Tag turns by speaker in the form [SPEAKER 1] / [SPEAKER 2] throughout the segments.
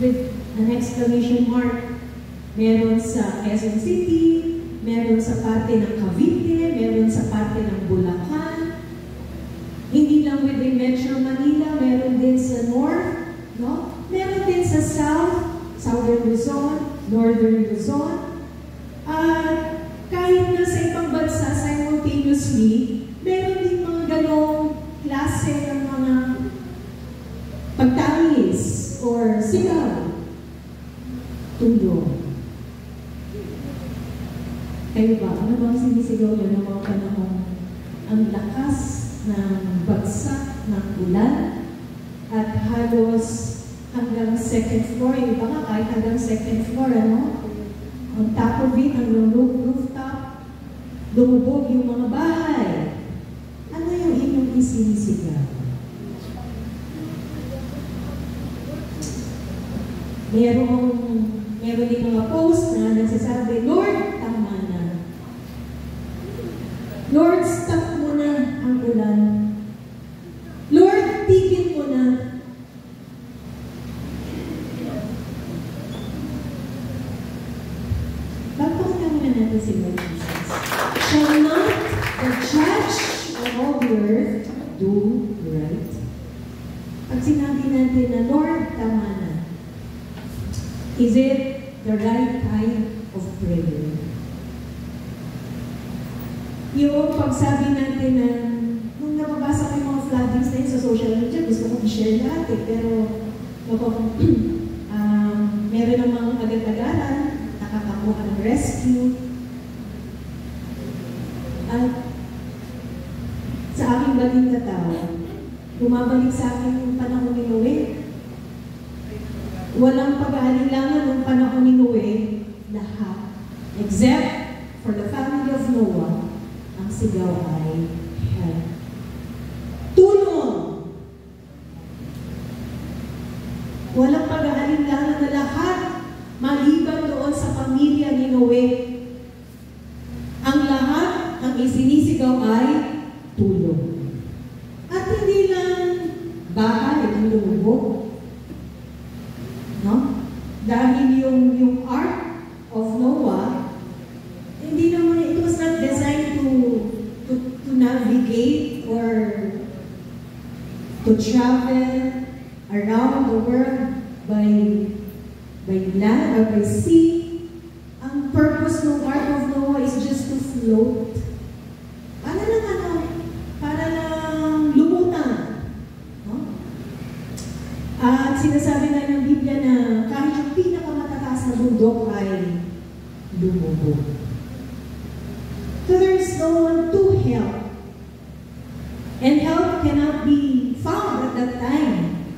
[SPEAKER 1] with an exclamation mark. Meron sa Quezon City, meron sa parte ng Cavite, meron sa parte ng Bulacan. Hindi lang within Metro Manila, meron din sa North, no? Meron din sa South, Southern Luzon, Northern Luzon. At kahit na sa ibang bansa simultaneously, meron din mga ganong klase ng mga pagtangis or sigaw. Tundo. Kayo ba? Ano bang sinisigaw nyo ng mga panahon? Ang lakas ng bagsak ng ulan at halos hanggang second floor. Yung iba nga kahit hanggang second floor, ano? On top of it, hanggang rooftop, lumubog yung mga bahay. Ano yung inyong isinisigaw? Meron din mga post na nagsasabi, Lord, tama na. Lord, stop mo na ang ulan. Lord, tigil mo na. Bakit muna natin si Lord Jesus? Shall not the judge of all the earth do right? Pag sinabi natin na, Lord, tama na. Is it the right time of prayer? Yung pagsabi natin na, nung nababasa ko yung mga floodings na yun sa social media, gusto ko i-share lahat eh, pero meron namang agad-agaran, nakakakuha ng rescue. At sa aking baging katawa, bumabalik sa akin yung panahon ni Noe. Walang pag-aalilangan ng panahon ni Noe, lahat. Except for the family of Noah, ang sigaw ay help. Tulong! Walang pag-aalilangan na lahat, maliban doon sa pamilya ni Noe. Ang lahat, ang isinisigaw ay tulong. At hindi lang bahay ang lumubog. No? Dahil yung Ark of Noah, hindi naman, it was not designed to navigate or to travel around the world by land or by sea. Ang purpose ng Ark of Noah is just to float. Para lang lumutan. No? At sinasabi nga ng Biblia na kahit yung pinakamatataas na bundok ay lumubog. So there is no one to help. And help cannot be found at that time.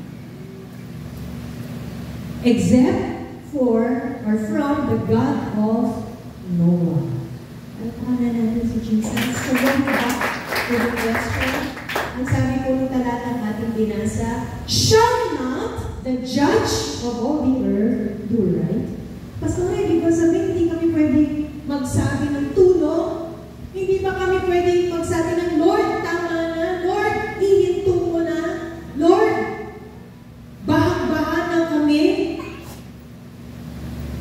[SPEAKER 1] Except for or from the God of Noah. Alpanan natin si Jesus. So going back to the question, ang sabi po ng talatang ating binasa, shall not the judge of all the earth do right? Pastor, hindi ba sabihin, hindi kami pwede magsabi ng tulong? Hindi ba kami pwede magsabi ng Lord, tama na? Lord, ihinto mo na? Lord, bahag-bahan na kami?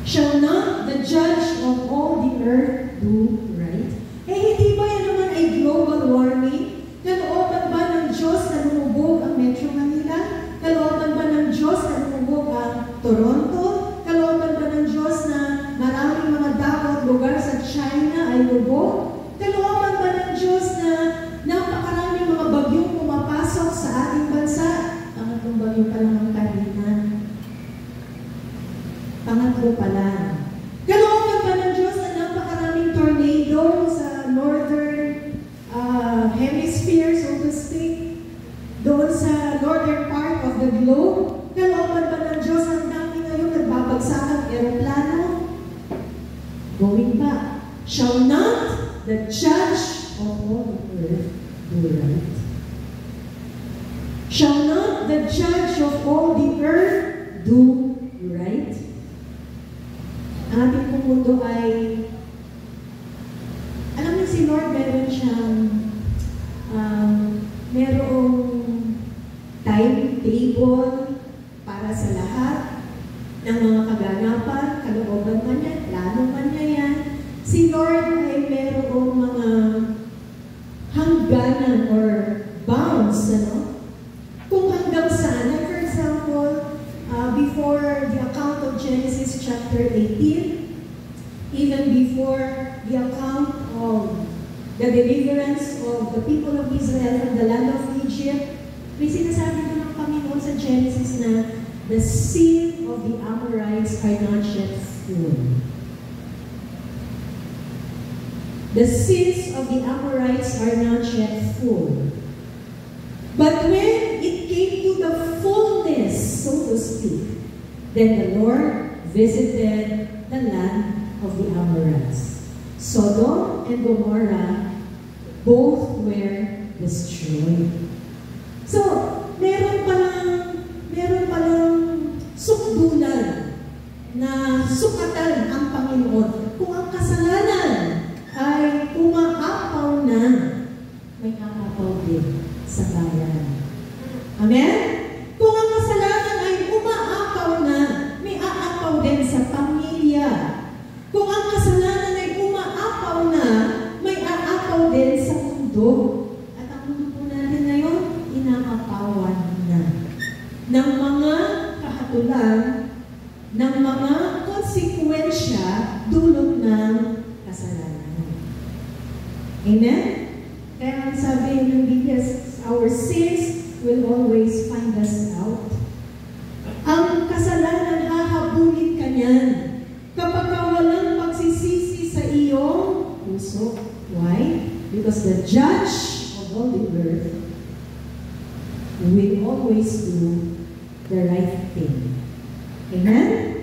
[SPEAKER 1] Shall not the judge of all the earth do right? Eh, hindi ba yan naman ay global warming? Kalooban ba ng Diyos na lumubog ang Metro Manila? Kalooban ba ng Diyos na lumubog ang Toronto? Kalooban ba ng Diyos na maraming mga dagat lugar sa China ay lubog? Kalooban ba ng Diyos na napakaraming mga bagyong pumapasok sa ating bansa? Pangatlong bagyo pa lang ang kahinan. Pangatlo pa lang. Kalooban ba ng Diyos na napakaraming tornado sa northern hemisphere, so to speak, doon sa northern part of the globe? Kalooban ba ng Diyos ang dami ngayon nagbabagsak ang aeroplano? Going back, shall not the judge of all the earth do right? Shall not the judge of all the earth do right? Ang ating mundo ay, alam niyo si Lord, meron siyang merong timetable para sa lahat. chapter 18, even before the account of the deliverance of the people of Israel from the land of Egypt, may sinasabi ko ng Panginoon sa Genesis na the sin of the Amorites are not yet full. The sins of the Amorites are not yet full. But when it came to the fullness, so to speak, then the Lord visited the land of the Amorites. Sodom and Gomorrah both were destroyed. So, meron palang sukdulan na sukatan ang Panginoon. Kung ang kasalanan ay umaapaw na, may aapaw din sa bayan. Amen? Kung ang kasalanan ay umaapaw na, may aapaw din sa pamilya. Kung ang kasalanan ay umaapaw na, may aapaw din sa mundo. At ang mundo po natin ngayon, inaapawan na ng mga kahatulan, ng mga konsekwensya dulot ng kasalanan. Amen? Kaya ang sabi ng Biblia, our sins will always find us out. Ang kasalanan, hahabulin ka niyan kapag walang pagsisisi sa iyong puso. Why? Because the judge of all the earth will always do the right thing. Amen?